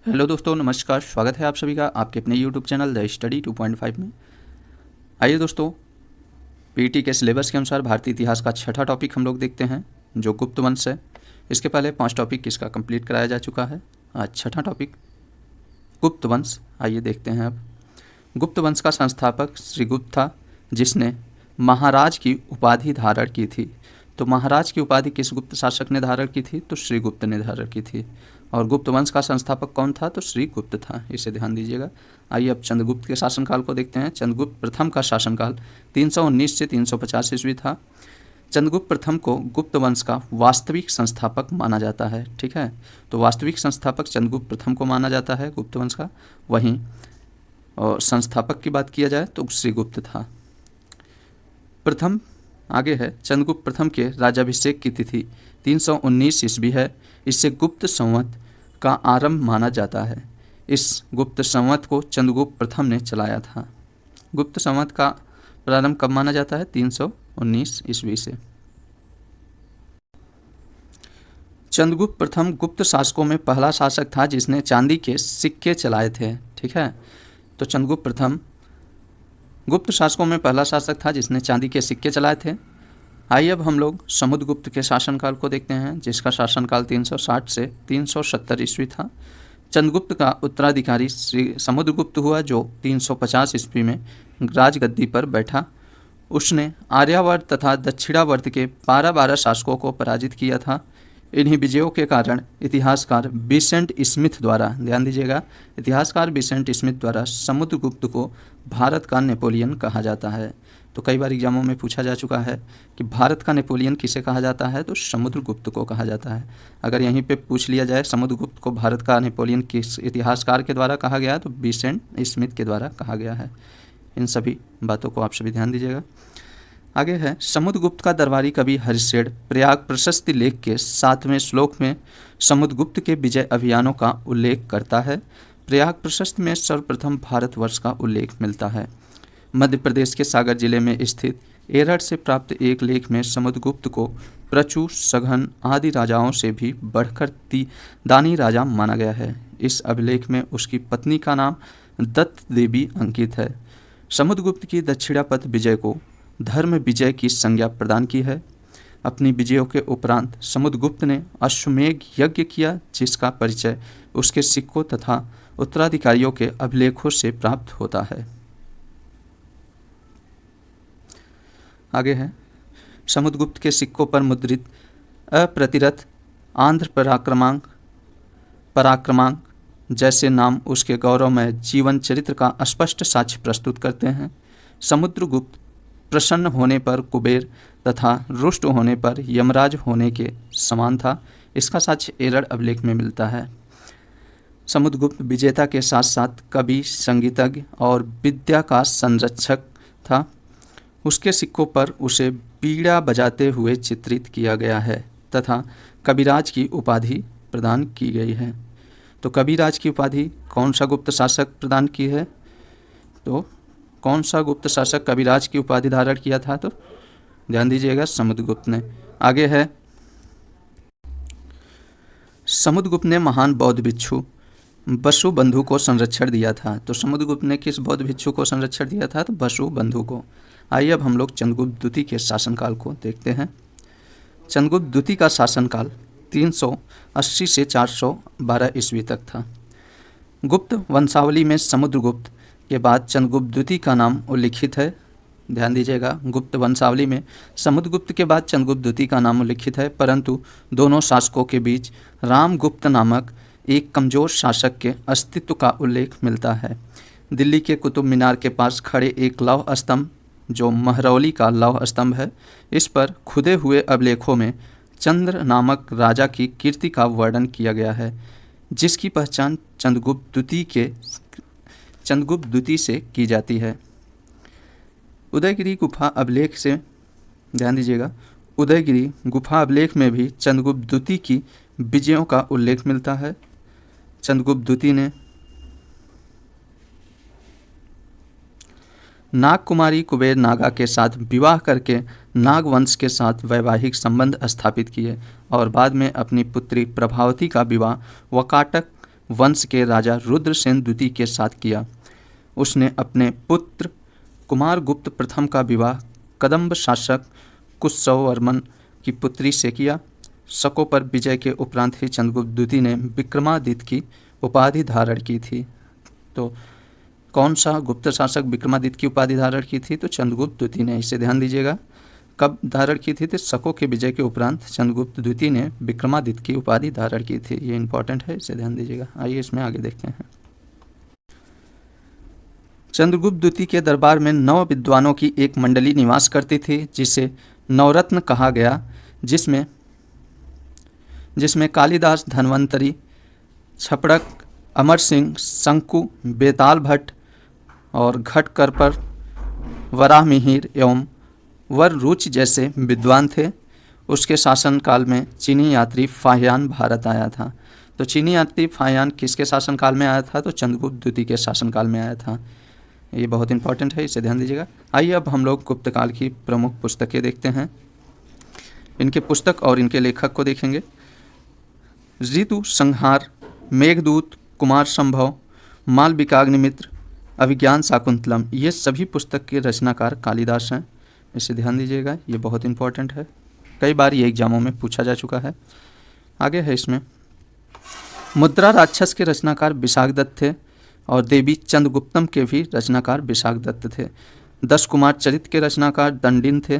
Hello दोस्तों, नमस्कार। स्वागत है आप सभी का आपके अपने यूट्यूब चैनल द स्टडी 2.5 में। आइए दोस्तों, पीटी के सिलेबस के अनुसार भारतीय इतिहास का छठा टॉपिक हम लोग देखते हैं, जो गुप्त वंश है। इसके पहले 5 टॉपिक इसका कंप्लीट कराया जा चुका है। आज छठा टॉपिक गुप्त वंश। आइए देखते हैं अब। गुप्त वंश का संस्थापक श्रीगुप्त था, जिसने महाराज की उपाधि धारण की थी। तो महाराज की उपाधि किस गुप्त शासक ने धारण की थी? तो श्रीगुप्त ने धारण की थी। और गुप्त वंश का संस्थापक कौन था? तो श्रीगुप्त था। इसे ध्यान दीजिएगा। आइए अब चंद्रगुप्त के शासनकाल को देखते हैं। चंद्रगुप्त प्रथम का शासनकाल 319 से 350 ईस्वी था। चंद्रगुप्त प्रथम को गुप्त वंश का वास्तविक संस्थापक माना जाता है। ठीक है, तो वास्तविक संस्थापक चंद्रगुप्त प्रथम को माना जाता है गुप्त वंश का। वहीं और संस्थापक की बात किया जाए तो श्रीगुप्त था। प्रथम आगे है, चंद्रगुप्त प्रथम के राज्याभिषेक की तिथि 319 ईस्वी है। इससे गुप्त संवत का आरंभ माना जाता है। इस गुप्त संवत को चंद्रगुप्त प्रथम ने चलाया था। गुप्त संवत का प्रारंभ कब माना जाता है? 319 ईस्वी से। चंद्रगुप्त प्रथम गुप्त शासकों में पहला शासक था जिसने चांदी के सिक्के चलाए थे। ठीक है, तो चंद्रगुप्त प्रथम गुप्त शासकों में पहला शासक था जिसने चांदी के सिक्के चलाए थे। आइए अब हम लोग समुद्रगुप्त के शासनकाल को देखते हैं, जिसका शासनकाल 360 से 370 ईस्वी था। चंद्रगुप्त का उत्तराधिकारी श्री समुद्रगुप्त हुआ, जो 350 ईस्वी में राजगद्दी पर बैठा। उसने आर्यावर्त तथा दक्षिणावर्त के 12 शासकों को पराजित किया था। इन्हीं विजयों के कारण इतिहासकार बिसेंट स्मिथ द्वारा, ध्यान दीजिएगा, इतिहासकार बिसेंट स्मिथ द्वारा समुद्रगुप्त को भारत का नेपोलियन कहा जाता है। तो कई बार एग्जामों में पूछा जा चुका है कि भारत का नेपोलियन किसे कहा जाता है? तो समुद्रगुप्त को कहा जाता है। अगर यहीं पे पूछ लिया जाए समुद्रगुप्त को भारत का नेपोलियन किस इतिहासकार के द्वारा कहा गया, तो बिसेंट स्मिथ के द्वारा कहा गया है। इन सभी बातों को आप सभी ध्यान दीजिएगा। आगे है, समुद्रगुप्त का दरबारी कवि हरिश्चंद्र प्रयाग प्रशस्ति लेख के 7वें श्लोक में समुद्रगुप्त के विजय अभियानों का उल्लेख करता है। प्रयाग प्रशस्ति में सर्वप्रथम भारतवर्ष का उल्लेख मिलता है। मध्य प्रदेश के सागर जिले में स्थित एरठ से प्राप्त एक लेख में समुद्रगुप्त को प्रचु, सघन आदि राजाओं से भी बढ़कर दानी राजा माना गया है। इस अभिलेख में उसकी पत्नी का नाम दत्त देवी अंकित है। समुद्रगुप्त की दक्षिणापथ विजय को धर्म विजय की संज्ञा प्रदान की है। अपनी विजयों के उपरांत समुद्रगुप्त ने अश्वमेध यज्ञ किया, जिसका परिचय उसके सिक्कों तथा उत्तराधिकारियों के अभिलेखों से प्राप्त होता है। आगे है, समुद्रगुप्त के सिक्कों पर मुद्रित अप्रतिरथ, आंध्र पराक्रमांक जैसे नाम उसके गौरवमय जीवन चरित्र का स्पष्ट साक्ष्य प्रस्तुत करते हैं। समुद्रगुप्त प्रसन्न होने पर कुबेर तथा रुष्ट होने पर यमराज होने के समान था। इसका साक्ष्य एरड़ अभिलेख में मिलता है। समुद्रगुप्त विजेता के साथ साथ कवि, संगीतज्ञ और विद्या का संरक्षक था। उसके सिक्कों पर उसे बीड़ा बजाते हुए चित्रित किया गया है तथा कविराज की उपाधि प्रदान की गई है। तो कविराज की उपाधि कौन सा गुप्त शासक प्रदान की है? तो कौन सा गुप्त शासक कविराज की उपाधि धारण किया था? तो ध्यान दीजिएगा, समुद्रगुप्त ने। आगे है, समुद्रगुप्त ने महान बौद्ध भिक्षु वसुबंधु को संरक्षण दिया था। तो समुद्रगुप्त ने किस बौद्ध भिक्षु को संरक्षण दिया था? तो वसुबंधु को। आइए अब हम लोग चंद्रगुप्त द्वितीय के शासनकाल को देखते हैं। चंद्रगुप्त द्वितीय का शासनकाल 380 से 412 ईस्वी तक था। गुप्त वंशावली में समुद्रगुप्त के बाद चंद्रगुप्त द्वितीय का नाम उल्लिखित है। ध्यान दीजिएगा, गुप्त वंशावली में समुद्रगुप्त के बाद चंद्रगुप्त द्वितीय का नाम उल्लिखित है, परंतु दोनों शासकों के बीच रामगुप्त नामक एक कमजोर शासक के अस्तित्व का उल्लेख मिलता है। दिल्ली के कुतुब मीनार के पास खड़े एक लौह स्तंभ, जो महरौली का लौह स्तंभ है, इस पर खुदे हुए अभिलेखों में चंद्र नामक राजा की कीर्ति का वर्णन किया गया है, जिसकी पहचान चंद्रगुप्त द्वितीय से की जाती है। उदयगिरी गुफा अभिलेख से, ध्यान दीजिएगा, उदयगिरी गुफा अभिलेख में भी चंद्रगुप्त द्वितीय की विजयों का उल्लेख मिलता है। चंद्रगुप्त द्वितीय ने नागकुमारी कुबेर नागा के साथ विवाह करके नागवंश के साथ वैवाहिक संबंध स्थापित किए और बाद में अपनी पुत्री प्रभावती का विवाह वकाटक वंश के राजा रुद्रसेन द्वितीय के साथ किया। उसने अपने पुत्र कुमारगुप्त प्रथम का विवाह कदंब शासक कुशवर्मन की पुत्री से किया। शकों पर विजय के उपरांत ही चंद्रगुप्त द्वितीय ने विक्रमादित्य की उपाधि धारण की थी। तो कौन सा गुप्त शासक विक्रमादित्य की उपाधि धारण की थी? तो चंद्रगुप्त द्वितीय ने। इसे ध्यान दीजिएगा, कब धारण की थी? तो शकों के विजय के उपरांत चंद्रगुप्त द्वितीय ने विक्रमादित्य की उपाधि धारण की थी। ये इंपॉर्टेंट है, इसे ध्यान दीजिएगा। आइए इसमें आगे देखते हैं। चंद्रगुप्त द्वितीय के दरबार में 9 विद्वानों की एक मंडली निवास करती थी, जिसे नवरत्न कहा गया, जिसमें कालिदास, धन्वंतरी, छपड़क, अमर सिंह, शंकु, बेताल भट्ट और घटकर पर वराहमिहिर एवं वररुचि जैसे विद्वान थे। उसके शासनकाल में चीनी यात्री फाहियान भारत आया था। तो चीनी यात्री फाहियान किसके शासनकाल में आया था? तो चंद्रगुप्त द्वितीय के शासनकाल में आया था। ये बहुत इंपॉर्टेंट है, इसे ध्यान दीजिएगा। आइए अब हम लोग गुप्त काल की प्रमुख पुस्तकें देखते हैं। इनके पुस्तक और इनके लेखक को देखेंगे। ऋतु संहार, मेघदूत, कुमार संभव, मालविकाग्निमित्र, अभिज्ञान शाकुंतलम, ये सभी पुस्तक के रचनाकार कालिदास हैं। इसे ध्यान दीजिएगा, ये बहुत इंपॉर्टेंट है, कई बार ये एग्जामों में पूछा जा चुका है। आगे है इसमें मुद्रा राक्षस के रचनाकार विशाखदत्त थे और देवी चंद्रगुप्तम के भी रचनाकार विशाखदत्त थे। 10 कुमार चरित के रचनाकार दंडिन थे।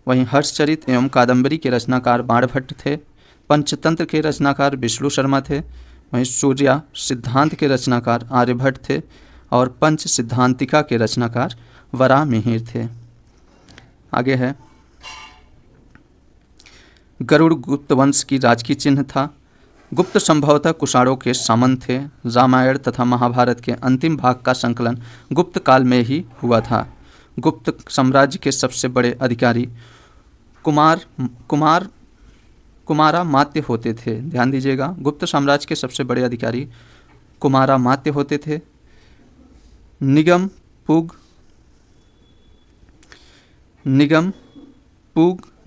वहीं हर्षचरित एवं कादंबरी के रचनाकार बाणभट्ट थे। पंचतंत्र के रचनाकार विष्णु शर्मा थे। वहीं सूर्या सिद्धांत के रचनाकार आर्यभट्ट थे और पंच सिद्धांतिका के रचनाकार वराहमिहिर थे। आगे है गरुड़ गुप्त वंश की राजकीय चिन्ह था। गुप्त संभवतः कुषाणों के सामंत थे। रामायण तथा महाभारत के अंतिम भाग का संकलन गुप्त काल में ही हुआ था। गुप्त साम्राज्य के सबसे बड़े अधिकारी कुमारामात्य होते थे। ध्यान दीजिएगा, गुप्त साम्राज्य के सबसे बड़े अधिकारी कुमारामात्य होते थे। निगम पुग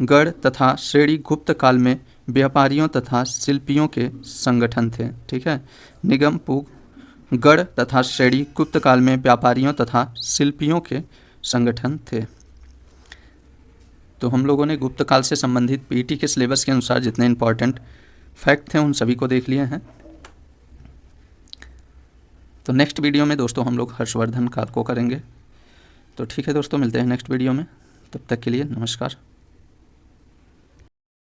गढ़ तथा श्रेणी गुप्त काल में व्यापारियों तथा शिल्पियों के संगठन थे। ठीक है, निगम पुग गढ़ तथा श्रेणी गुप्त काल में व्यापारियों तथा शिल्पियों के संगठन थे। तो हम लोगों ने गुप्त काल से संबंधित पीटी के सिलेबस के अनुसार जितने इंपॉर्टेंट फैक्ट थे उन सभी को देख लिए हैं। तो नेक्स्ट वीडियो में दोस्तों हम लोग हर्षवर्धन काल को करेंगे। तो ठीक है दोस्तों, मिलते हैं नेक्स्ट वीडियो में। तब तक के लिए नमस्कार।